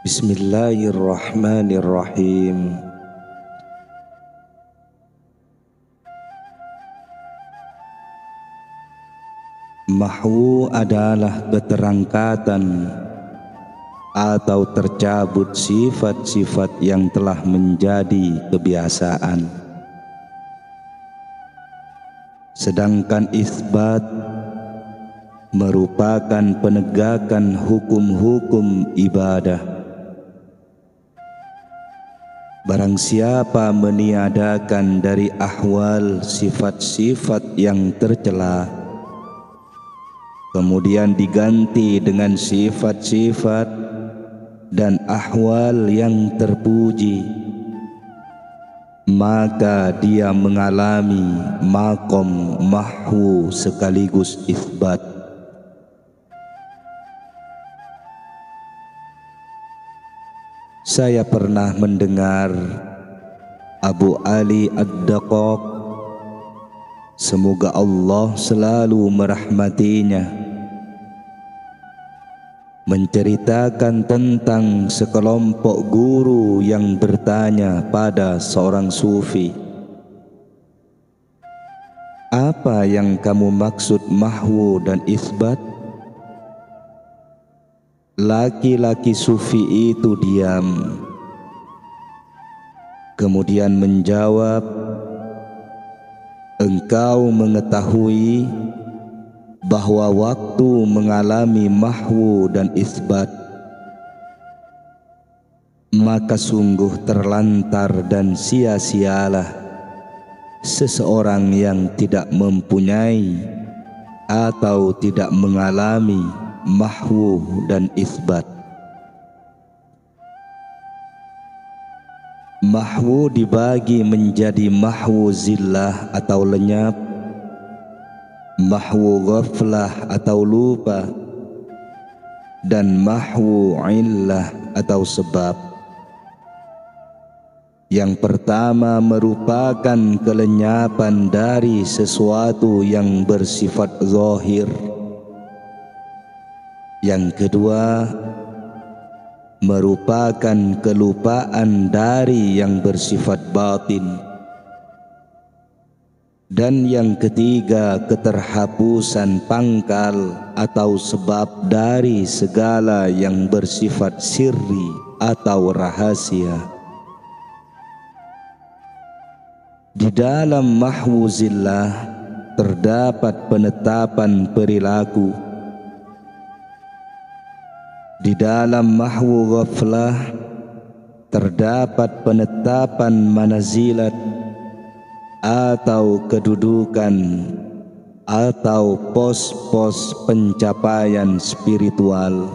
Bismillahirrahmanirrahim. Mahwu adalah keterangkatan atau tercabut sifat-sifat yang telah menjadi kebiasaan. Sedangkan isbat merupakan penegakan hukum-hukum ibadah. Barang siapa meniadakan dari ahwal sifat-sifat yang tercela, kemudian diganti dengan sifat-sifat dan ahwal yang terpuji, maka dia mengalami maqam mahwu sekaligus isbat. Saya pernah mendengar Abu Ali Ad-Daqqaq, semoga Allah selalu merahmatinya, menceritakan tentang sekelompok guru yang bertanya pada seorang sufi, "Apa yang kamu maksud mahwu dan isbat?" Laki-laki sufi itu diam, kemudian menjawab, "Engkau mengetahui bahwa waktu mengalami mahwu dan isbat, maka sungguh terlantar dan sia-sialah seseorang yang tidak mempunyai atau tidak mengalami mahwu dan isbat." Mahwu dibagi menjadi mahwu zillah atau lenyap, mahwu ghaflah atau lupa, dan mahwu illah atau sebab. Yang pertama merupakan kelenyapan dari sesuatu yang bersifat zahir. Yang kedua merupakan kelupaan dari yang bersifat batin. Dan yang ketiga keterhapusan pangkal atau sebab dari segala yang bersifat sirri atau rahasia. Di dalam mahwu zillah terdapat penetapan perilaku. Di dalam mahwu ghaflah terdapat penetapan manazilat atau kedudukan atau pos-pos pencapaian spiritual.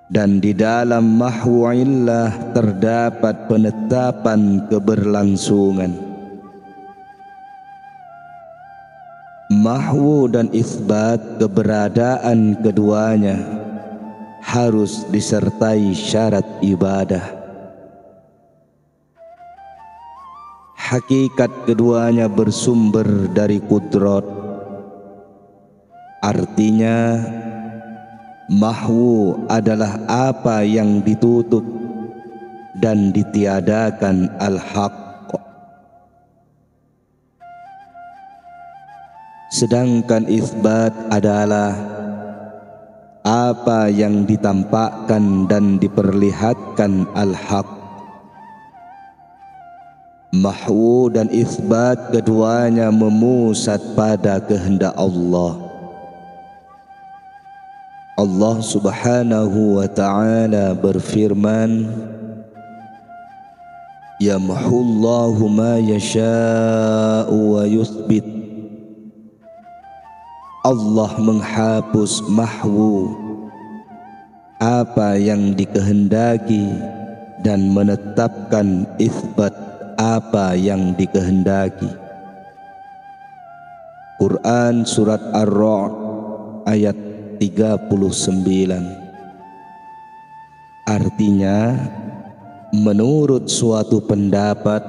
Dan di dalam mahwu illah terdapat penetapan keberlangsungan. Mahwu dan isbat keberadaan keduanya harus disertai syarat ibadah. Hakikat keduanya bersumber dari kudrat. Artinya mahwu adalah apa yang ditutup dan ditiadakan al-haq. Sedangkan isbat adalah apa yang ditampakkan dan diperlihatkan al-haq. Mahwu dan isbat keduanya memusat pada kehendak Allah. Allah Subhanahu wa ta'ala berfirman, "Yamhullahu ma yasha'u wa yuthbit." Allah menghapus mahwu apa yang dikehendaki dan menetapkan isbat apa yang dikehendaki. Quran surat Ar-Ra'd ayat 39. Artinya, menurut suatu pendapat,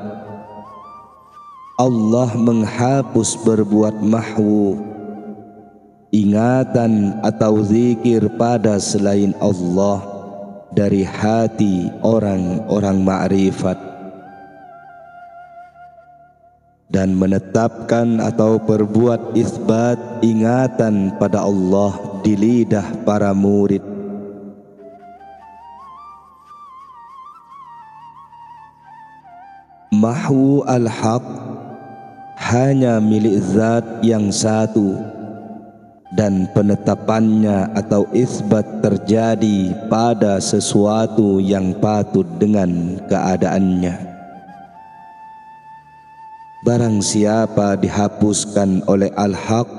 Allah menghapus berbuat mahwu, ingatan atau zikir pada selain Allah dari hati orang-orang ma'rifat, dan menetapkan atau berbuat isbat ingatan pada Allah di lidah para murid. Mahwu al-haq hanya milik zat yang satu, dan penetapannya atau isbat terjadi pada sesuatu yang patut dengan keadaannya. Barang siapa dihapuskan oleh al-haq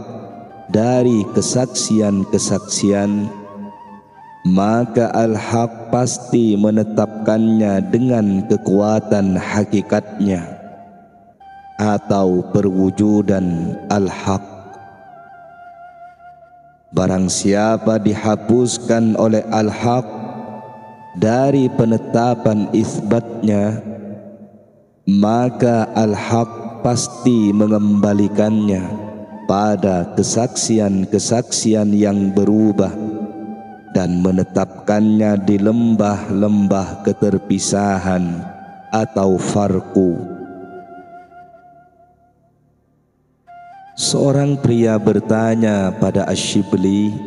dari kesaksian-kesaksian, maka al-haq pasti menetapkannya dengan kekuatan hakikatnya atau perwujudan al-haq. Barang siapa dihapuskan oleh al-haq dari penetapan isbatnya, maka al-haq pasti mengembalikannya pada kesaksian-kesaksian yang berubah dan menetapkannya di lembah-lembah keterpisahan atau farqu. Seorang pria bertanya pada Asy-Syibli,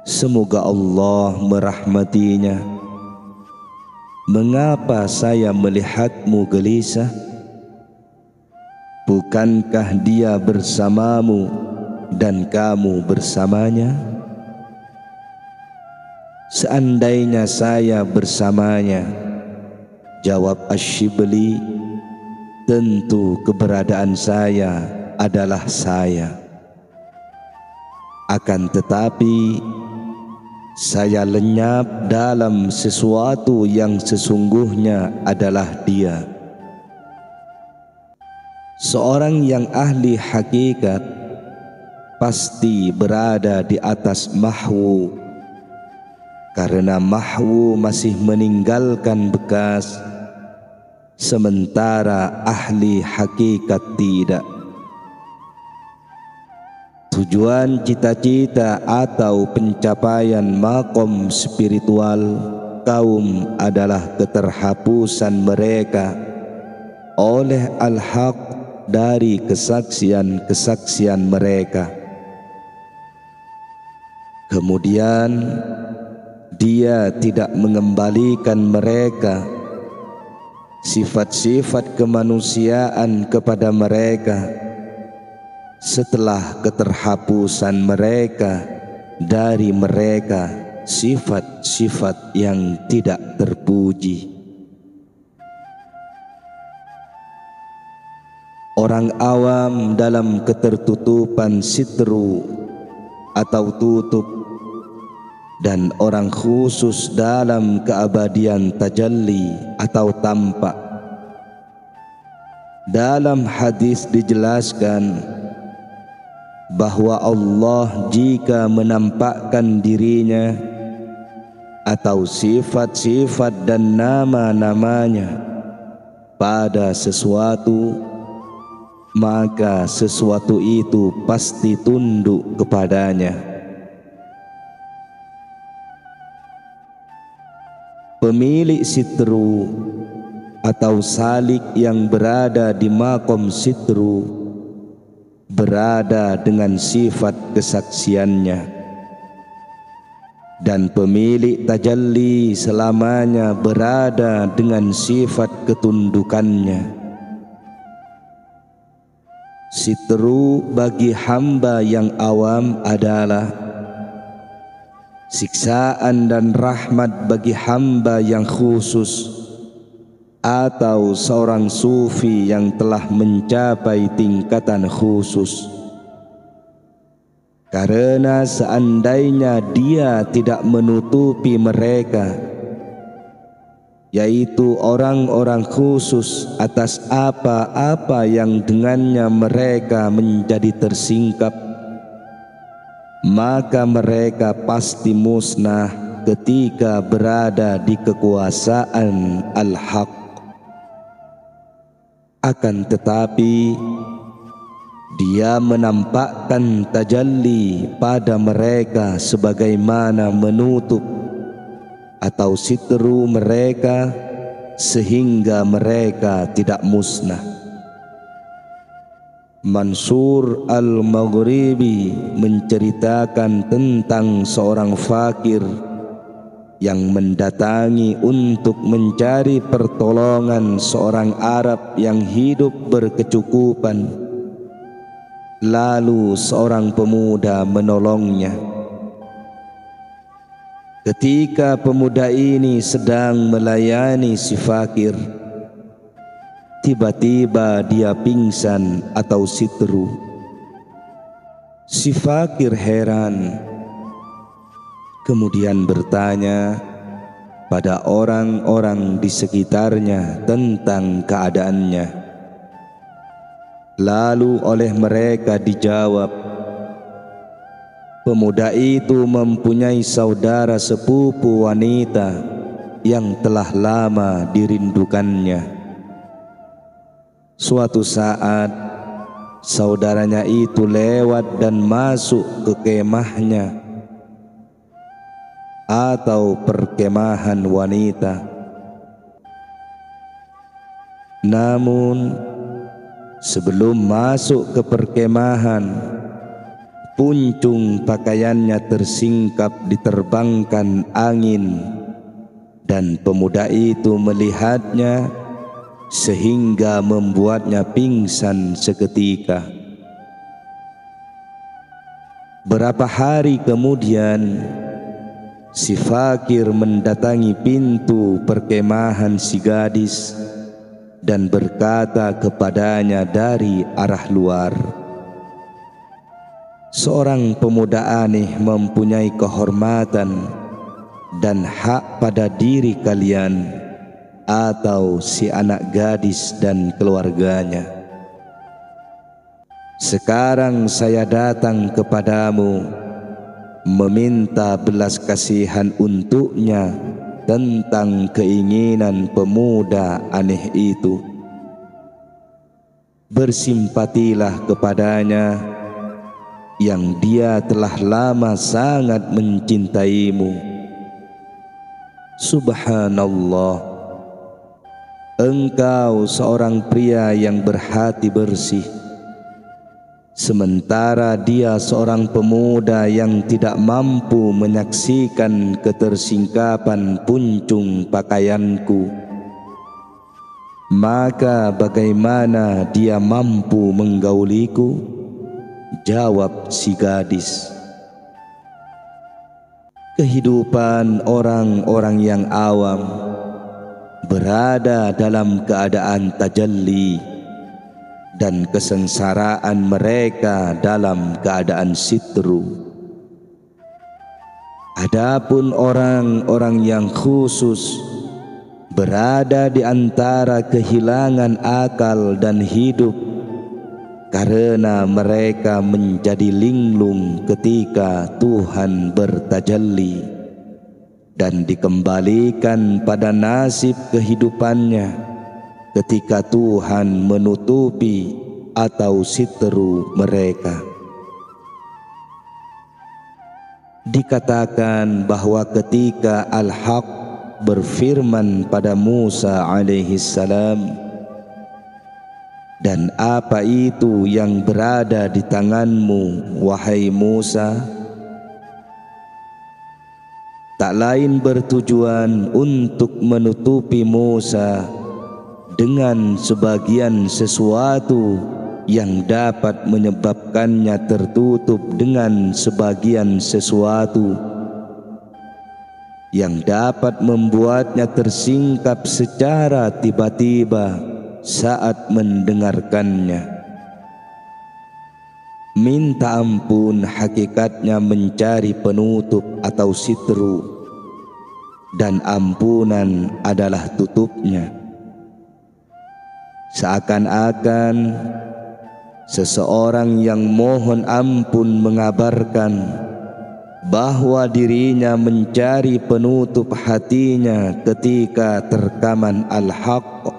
semoga Allah merahmatinya, "Mengapa saya melihatmu gelisah? Bukankah dia bersamamu dan kamu bersamanya?" "Seandainya saya bersamanya," jawab Asy-Syibli, "tentu keberadaan saya adalah saya. Akan tetapi saya lenyap dalam sesuatu yang sesungguhnya adalah dia." Seorang yang ahli hakikat pasti berada di atas mahwu, karena mahwu masih meninggalkan bekas, sementara ahli hakikat tidak. Tujuan cita-cita atau pencapaian makom spiritual kaum adalah keterhapusan mereka oleh al-haq dari kesaksian-kesaksian mereka. Kemudian dia tidak mengembalikan mereka sifat-sifat kemanusiaan kepada mereka setelah keterhapusan mereka dari mereka sifat-sifat yang tidak terpuji. Orang awam dalam ketertutupan sitru atau tutup, dan orang khusus dalam keabadian tajalli atau tampak. Dalam hadis dijelaskan bahwa Allah jika menampakkan dirinya atau sifat-sifat dan nama-namanya pada sesuatu, maka sesuatu itu pasti tunduk kepadanya. Pemilik sitru atau salik yang berada di makom sitru berada dengan sifat kesaksiannya, dan pemilik tajalli selamanya berada dengan sifat ketundukannya. Sitru bagi hamba yang awam adalah siksaan dan rahmat bagi hamba yang khusus atau seorang sufi yang telah mencapai tingkatan khusus. Karena seandainya dia tidak menutupi mereka, yaitu orang-orang khusus, atas apa-apa yang dengannya mereka menjadi tersingkap, maka mereka pasti musnah ketika berada di kekuasaan al-haq. Akan tetapi dia menampakkan tajalli pada mereka sebagaimana menutup atau sitru mereka sehingga mereka tidak musnah. Mansur Al-Maghribi menceritakan tentang seorang fakir yang mendatangi untuk mencari pertolongan seorang Arab yang hidup berkecukupan. Lalu seorang pemuda menolongnya. Ketika pemuda ini sedang melayani si fakir, tiba-tiba dia pingsan atau sitru. Si fakir heran, kemudian bertanya pada orang-orang di sekitarnya tentang keadaannya. Lalu oleh mereka dijawab, pemuda itu mempunyai saudara sepupu wanita yang telah lama dirindukannya. Suatu saat saudaranya itu lewat dan masuk ke kemahnya atau perkemahan wanita. Namun sebelum masuk ke perkemahan, puncung pakaiannya tersingkap diterbangkan angin, dan pemuda itu melihatnya sehingga membuatnya pingsan seketika. Berapa hari kemudian, si fakir mendatangi pintu perkemahan si gadis dan berkata kepadanya dari arah luar, seorang pemuda aneh mempunyai kehormatan dan hak pada diri kalian atau si anak gadis dan keluarganya. Sekarang saya datang kepadamu meminta belas kasihan untuknya tentang keinginan pemuda aneh itu. Bersimpatilah kepadanya yang dia telah lama sangat mencintaimu. Subhanallah, engkau seorang pria yang berhati bersih, sementara dia seorang pemuda yang tidak mampu menyaksikan ketersingkapan puncung pakaianku. Maka bagaimana dia mampu menggauliku? Jawab si gadis. Kehidupan orang-orang yang awam berada dalam keadaan tajalli, dan kesengsaraan mereka dalam keadaan sitru. Adapun orang-orang yang khusus berada di antara kehilangan akal dan hidup karena mereka menjadi linglung ketika Tuhan bertajalli dan dikembalikan pada nasib kehidupannya ketika Tuhan menutupi atau sitru mereka. Dikatakan bahwa ketika Al-Haq berfirman pada Musa alaihissalam, dan apa itu yang berada di tanganmu, wahai Musa? Tak lain bertujuan untuk menutupi Musa dengan sebagian sesuatu yang dapat menyebabkannya tertutup dengan sebagian sesuatu yang dapat membuatnya tersingkap secara tiba-tiba saat mendengarkannya. Minta ampun hakikatnya mencari penutup atau sitru, dan ampunan adalah tutupnya. Seakan-akan seseorang yang mohon ampun mengabarkan bahwa dirinya mencari penutup hatinya ketika terkaman al-haq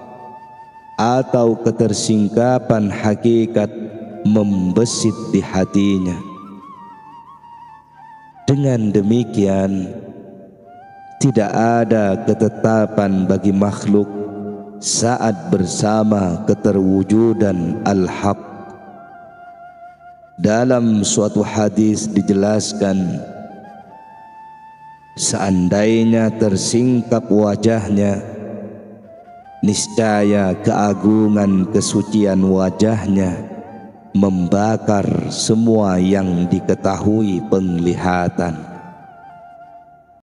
atau ketersingkapan hakikat membesit di hatinya. Dengan demikian, tidak ada ketetapan bagi makhluk saat bersama keterwujudan Al-Haq. Dalam suatu hadis dijelaskan, seandainya tersingkap wajahnya, niscaya keagungan kesucian wajahnya membakar semua yang diketahui penglihatan.